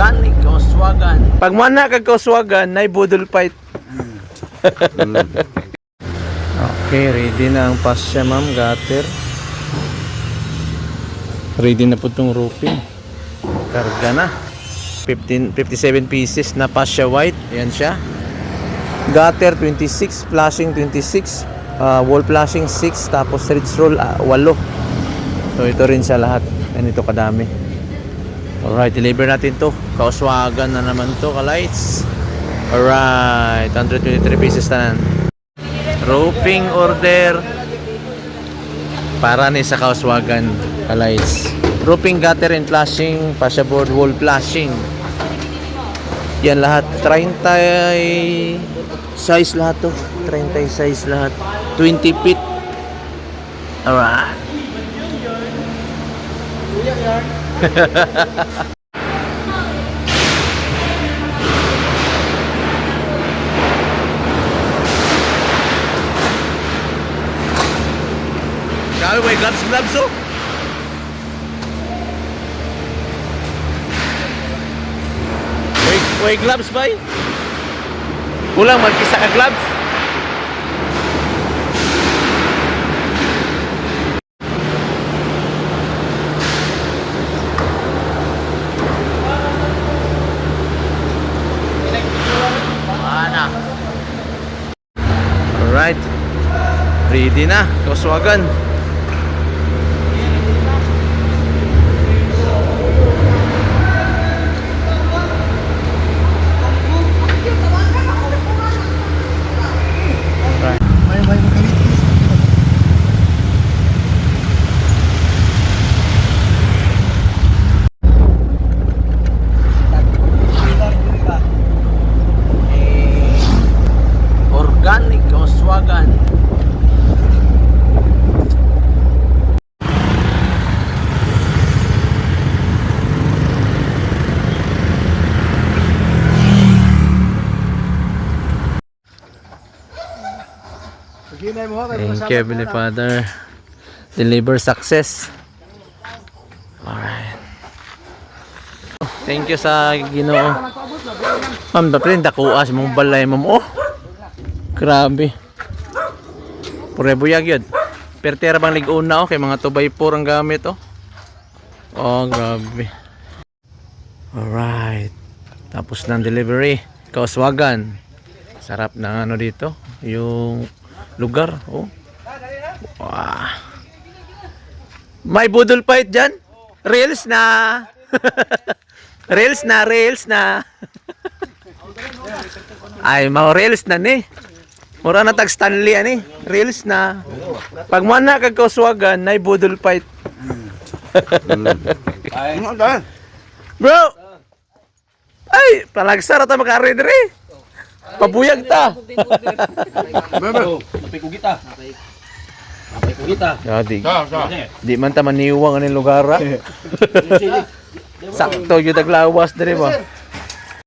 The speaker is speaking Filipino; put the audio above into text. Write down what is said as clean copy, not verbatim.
Organic Kauswagan. Pag mana kag Kauswagan, nay budol fight. Okay, ready na ang pasya, ma'am. Gutter. Ready na po itong roofing. Karga na. 57 pieces na pasya white. Yan siya. Gutter 26, flashing 26, wall flashing 6, tapos ridge roll 8. So ito rin siya lahat. Yan, ito kadami. Alright, deliver natin to. Kauswagan na naman to, ka-lights. Alright, 123 pieces na. Roofing order para ni sa Kauswagan, ka-lights. Roofing, gutter and flashing, fascia board, wall flashing. Yan lahat, 30 size lahat to. 30 size lahat. 20 feet. Alright. Grabe, may gloves oh. May gloves ba eh? Kulang magkisa ka gloves. Alright, ready na, Kauswagan. Organic Kauswagan. Thank you, Heavenly Father. Deliver success. Alright. Thank you sa Ginoo. Ma'am, dapat dakuha sa mong balay, ma'am. Oh, grabe. Pure buyag yun. Pertera bang liguna, oh. Kay mga 2x4 ang gamit, oh. Oh, grabe. Alright. Tapos ng delivery. Kauswagan. Sarap na ano dito. Yung lugar, oh. Wow. May budol fight dyan. Reels na. Reels na. Ay, mga reels na ni. Mura na tag Stanley ani. Reels na. Pag mana kag Kauswagan, nay budol fight. Bro. Ay, palagsara ta makare dire. Pabuyag ta. Napay ko kita. Di man ta maniwang ani lugar. Sakto gyud aglawas dire ba.